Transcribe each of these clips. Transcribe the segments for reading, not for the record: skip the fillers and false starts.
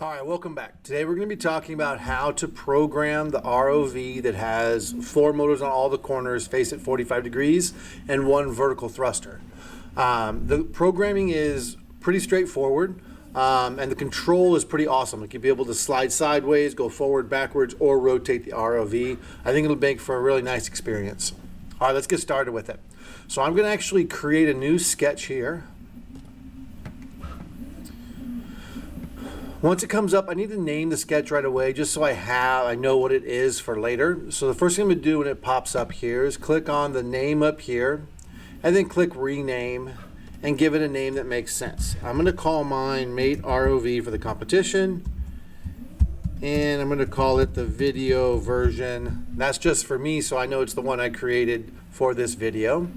All right, welcome back. Today we're going to be talking about how to program the ROV that has 4 motors on all the corners, face at 45 degrees, and 1 vertical thruster. The programming is pretty straightforward, and the control is pretty awesome. Like you'll be able to slide sideways, go forward, backwards, or rotate the ROV. I think it'll make for a really nice experience. All right, let's get started with it. So I'm going to actually create a new sketch here. Once it comes up, I need to name the sketch right away just so I know what it is for later. So the first thing I'm going to do when it pops up here is click on the name up here and then click rename and give it a name that makes sense. I'm going to call mine Mate ROV for the competition, and I'm going to call it the video version. That's just for me, so I know it's the one I created for this video.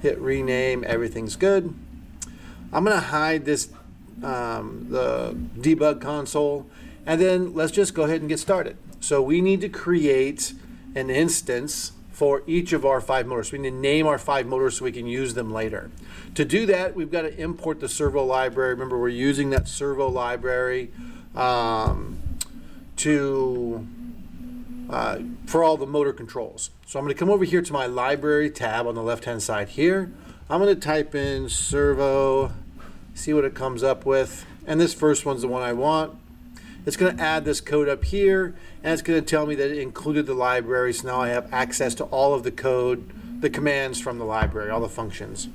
Hit rename, everything's good. I'm going to hide this the debug console, and then let's just go ahead and get started. So we need to create an instance for each of our 5 motors. We need to name our 5 motors so we can use them later. To do that, we've got to import the servo library. Remember, we're using that servo library for all the motor controls. So I'm going to come over here to my library tab on the left hand side here. I'm going to type in servo, see what it comes up with, and this first one's the one I want. It's going to add this code up here, and it's going to tell me that it included the library, so now I have access to all of the code, the commands from the library, all the functions.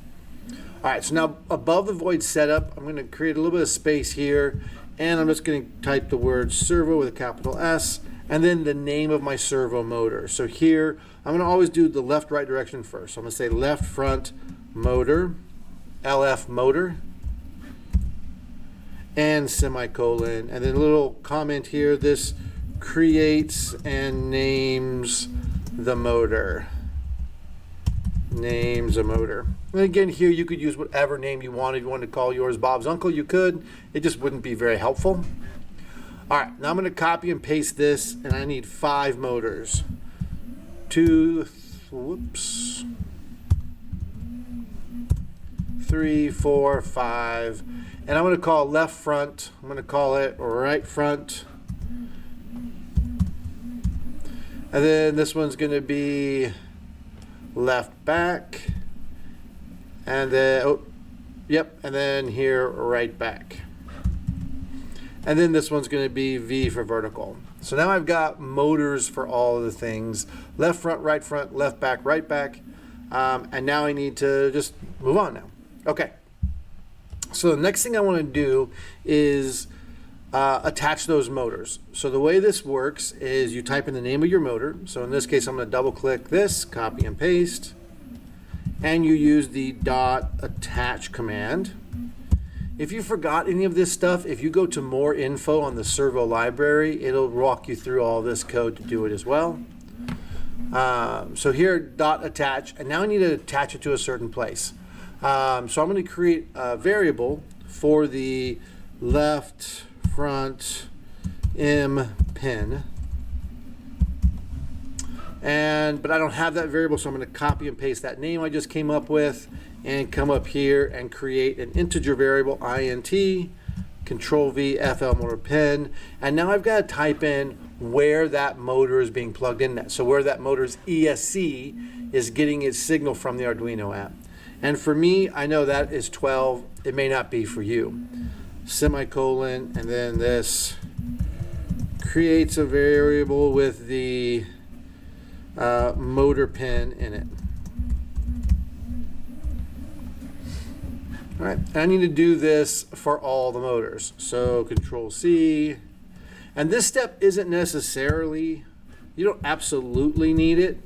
All right, so now above the void setup, I'm going to create a little bit of space here, and I'm just going to type the word servo with a capital S, and then the name of my servo motor. So here, I'm going to always do the left-right direction first. So I'm going to say left front motor, LF motor, and semicolon, and then a little comment here, this creates and names the motor. Names a motor. And again, here you could use whatever name you wanted. If you wanted to call yours Bob's Uncle, you could. It just wouldn't be very helpful. All right, now I'm going to copy and paste this, and I need 5 motors. 2, 3, 4, 5. And I'm going to call left front, I'm going to call it right front. And then this one's going to be left back. And then, and then here, right back. And then this one's going to be V for vertical. So now I've got motors for all of the things. Left front, left back, right back. And now I need to just move on now. Okay. So the next thing I want to do is attach those motors. So the way this works is you type in the name of your motor. So in this case, I'm going to double click this, copy and paste, and you use the .attach command. If you forgot any of this stuff, if you go to more info on the servo library, it'll walk you through all this code to do it as well. So here, .attach, and now I need to attach it to a certain place. So I'm going to create a variable for the left front M pin, but I don't have that variable, so I'm going to copy and paste that name I just came up with and come up here and create an integer variable int, control V, FL motor pin, and now I've got to type in where that motor is being plugged in at. So where that motor's ESC is getting its signal from the Arduino app. And for me, I know that is 12. It may not be for you. Semicolon, and then this creates a variable with the motor pin in it. All right, I need to do this for all the motors. So Control C. And this step isn't necessarily, you don't absolutely need it.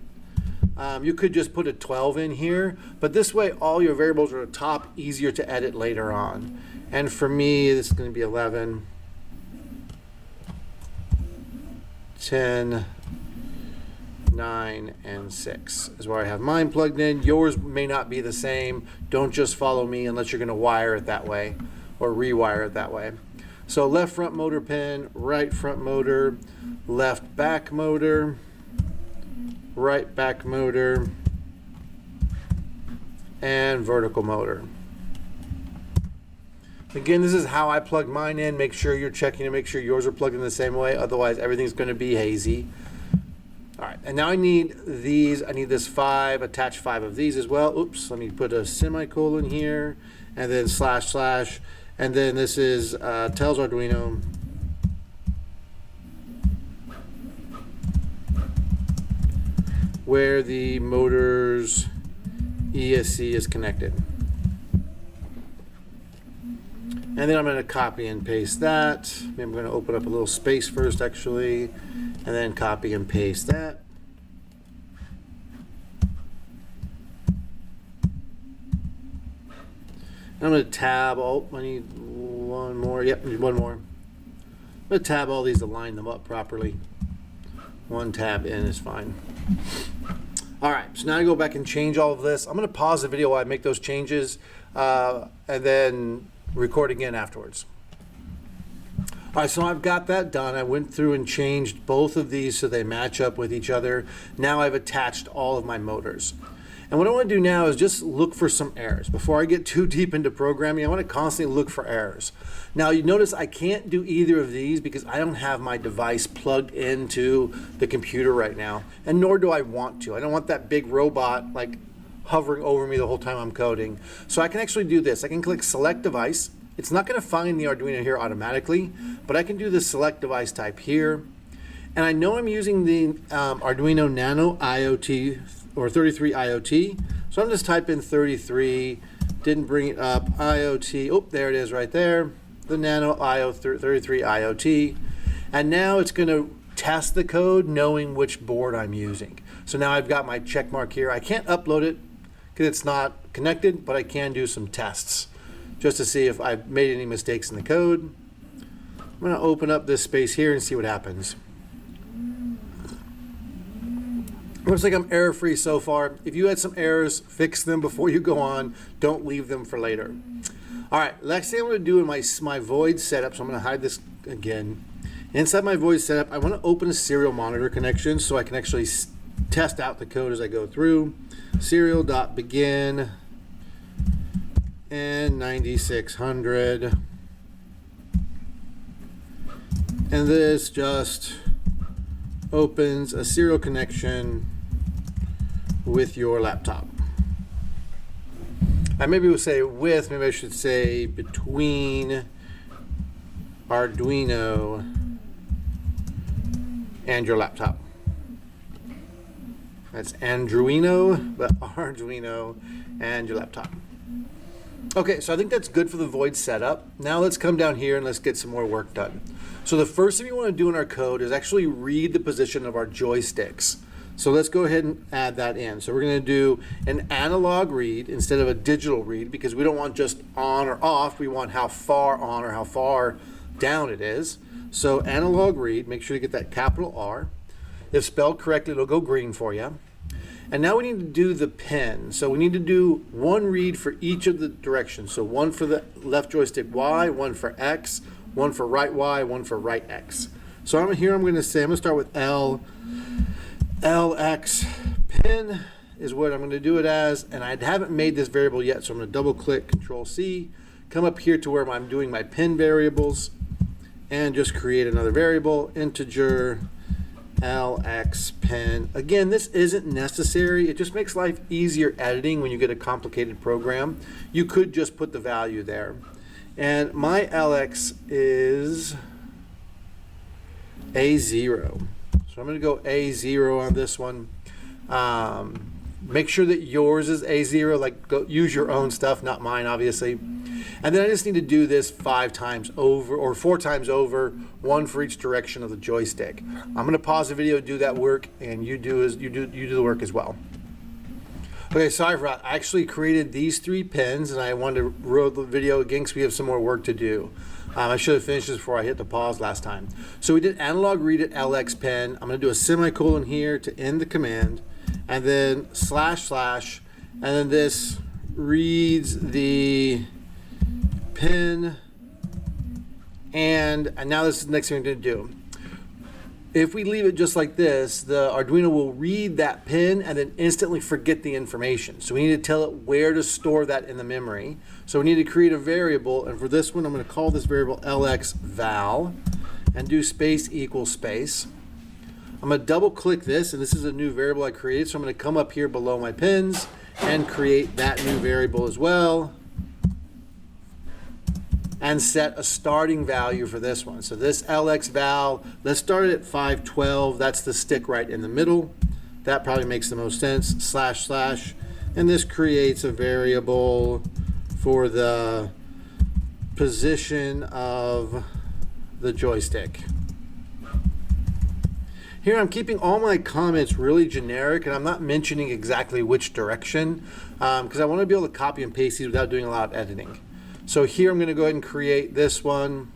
You could just put a 12 in here, but this way all your variables are at the top, easier to edit later on. And for me, this is going to be 11, 10, 9, and 6 is where I have mine plugged in. Yours may not be the same. Don't just follow me unless you're going to wire it that way or rewire it that way. So left front motor pin, right front motor, left back motor, right back motor, and vertical motor. Again, this is how I plug mine in. Make sure you're checking to make sure yours are plugged in the same way. Otherwise, everything's going to be hazy. All right, and now I need these. I need this 5, attach 5 of these as well. Oops, let me put a semicolon here, and then // and then this is tells Arduino where the motor's ESC is connected. And then I'm going to copy and paste that. Maybe I'm going to open up a little space first, actually, and then copy and paste that. And I'm going to tab. Oh, I need one more. Yep, I need one more. I'm going to tab all these to line them up properly. One tab in is fine. All right, so now I go back and change all of this. I'm going to pause the video while I make those changes, and then record again afterwards. All right, so I've got that done. I went through and changed both of these so they match up with each other. Now I've attached all of my motors. And what I want to do now is just look for some errors. Before I get too deep into programming, I want to constantly look for errors. Now you notice I can't do either of these because I don't have my device plugged into the computer right now, and nor do I want to. I don't want that big robot like hovering over me the whole time I'm coding. So I can actually do this. I can click select device. It's not going to find the Arduino here automatically, but I can do the select device type here. And I know I'm using the Arduino Nano IoT or 33 IoT. So I'm just type in 33, didn't bring it up, IoT. Oh, there it is right there. The Nano 33 IoT. And now it's going to test the code knowing which board I'm using. So now I've got my check mark here. I can't upload it because it's not connected, but I can do some tests just to see if I've made any mistakes in the code. I'm going to open up this space here and see what happens. Looks like I'm error-free so far. If you had some errors, fix them before you go on. Don't leave them for later. All right, next thing I'm going to do in my void setup, so I'm going to hide this again. Inside my void setup, I want to open a serial monitor connection so I can actually test out the code as I go through. Serial.begin and 9600. And this just opens a serial connection with your laptop. I maybe will say with, maybe I should say between Arduino and your laptop. That's Andruino, but Arduino and your laptop. Okay, so I think that's good for the void setup. Now let's come down here and let's get some more work done. So the first thing we want to do in our code is actually read the position of our joysticks. So let's go ahead and add that in. So we're going to do an analog read instead of a digital read because we don't want just on or off. We want how far on or how far down it is. So analog read, make sure to get that capital R. If spelled correctly, it'll go green for you. And now we need to do the pin. So we need to do one read for each of the directions. So one for the left joystick Y, one for X, one for right Y, one for right X. So I'm going to say, I'm going to start with L. LX pin is what I'm going to do it as, and I haven't made this variable yet, so I'm going to double click Control C, come up here to where I'm doing my pin variables, and just create another variable, integer LX pin. Again, this isn't necessary. It just makes life easier editing when you get a complicated program. You could just put the value there. And my LX is A0. So I'm going to go A0 on this one. Make sure that yours is A0, like go use your own stuff, not mine, obviously. And then I just need to do this 5 times over or 4 times over, one for each direction of the joystick. I'm going to pause the video, do that work, and you do the work as well. Okay, sorry for that. I actually created these 3 pins, and I wanted to roll the video again because we have some more work to do. I should have finished this before I hit the pause last time. So we did analog read at LX pin. I'm going to do a semicolon here to end the command, and then // and then this reads the pin, and now this is the next thing we're going to do. If we leave it just like this, the Arduino will read that pin and then instantly forget the information. So we need to tell it where to store that in the memory. So we need to create a variable, and for this one I'm going to call this variable lxval and do space equals space. I'm going to double click this, and this is a new variable I created, so I'm going to come up here below my pins and create that new variable as well, and set a starting value for this one. So this lxval, let's start it at 512. That's the stick right in the middle. That probably makes the most sense. // and this creates a variable for the position of the joystick. Here I'm keeping all my comments really generic, and I'm not mentioning exactly which direction because I want to be able to copy and paste these without doing a lot of editing. So here I'm going to go ahead and create this one,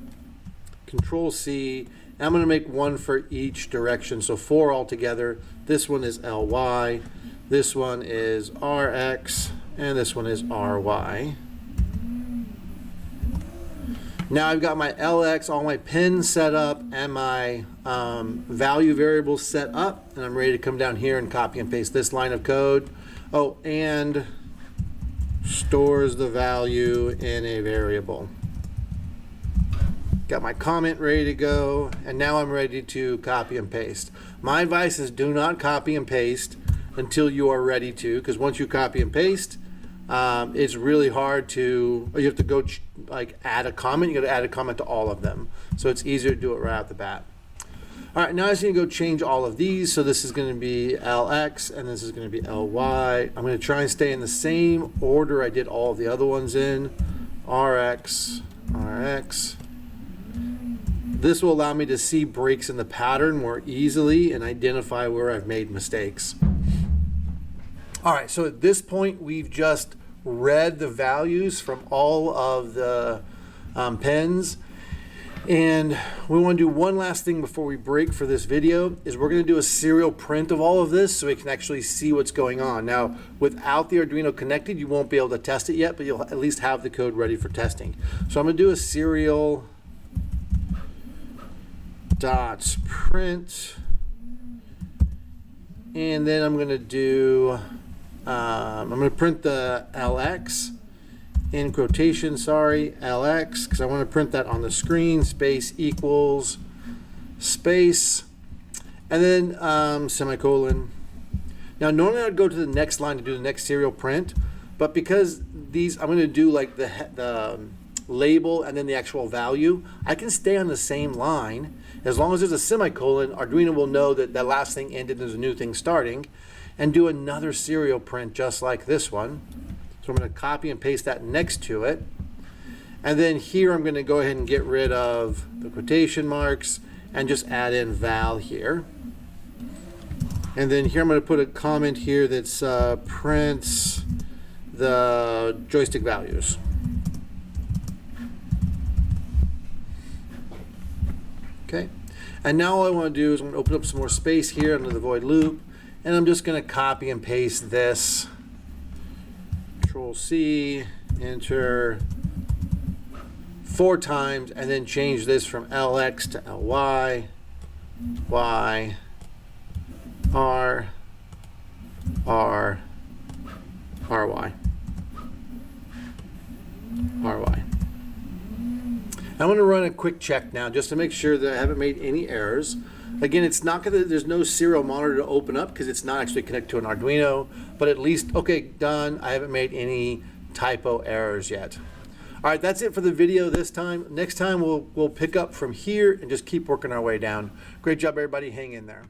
Control C, and I'm going to make one for each direction, so 4 altogether. This one is LY, this one is RX, and this one is RY. Now I've got my LX, all my pins set up, and my value variables set up, and I'm ready to come down here and copy and paste this line of code. Oh, and stores the value in a variable. Got my comment ready to go, and now I'm ready to copy and paste. My advice is do not copy and paste until you are ready to, because once you copy and paste, it's really hard to, you have to go like add a comment. You got to add a comment to all of them, so it's easier to do it right off the bat. All right, now I just need to go change all of these. So this is going to be LX, and this is going to be LY. I'm going to try and stay in the same order I did all of the other ones in. RX, RX. This will allow me to see breaks in the pattern more easily and identify where I've made mistakes. All right, so at this point, we've just read the values from all of the pins. And we want to do one last thing before we break for this video, is we're going to do a serial print of all of this so we can actually see what's going on. Now, without the Arduino connected, you won't be able to test it yet, but you'll at least have the code ready for testing. So I'm going to do a serial dots print, and then I'm going to do, I'm going to print the LX, in quotation, sorry, LX, because I want to print that on the screen, space equals space, and then semicolon. Now normally I'd go to the next line to do the next serial print, but because these, I'm going to do like the label and then the actual value, I can stay on the same line. As long as there's a semicolon, Arduino will know that that last thing ended, there's a new thing starting, and do another serial print just like this one. So I'm going to copy and paste that next to it. And then here I'm going to go ahead and get rid of the quotation marks and just add in val here. And then here I'm going to put a comment here that's prints the joystick values. Okay. And now all I want to do is I'm going to open up some more space here under the void loop, and I'm just going to copy and paste this. Control C, enter 4 times, and then change this from LX to LY, Y, R, R, RY, RY. I want to run a quick check now just to make sure that I haven't made any errors. Again, it's not gonna, there's no serial monitor to open up because it's not actually connected to an Arduino, but at least, okay, done. I haven't made any typo errors yet. All right, that's it for the video this time. Next time we'll pick up from here and just keep working our way down. Great job, everybody. Hang in there.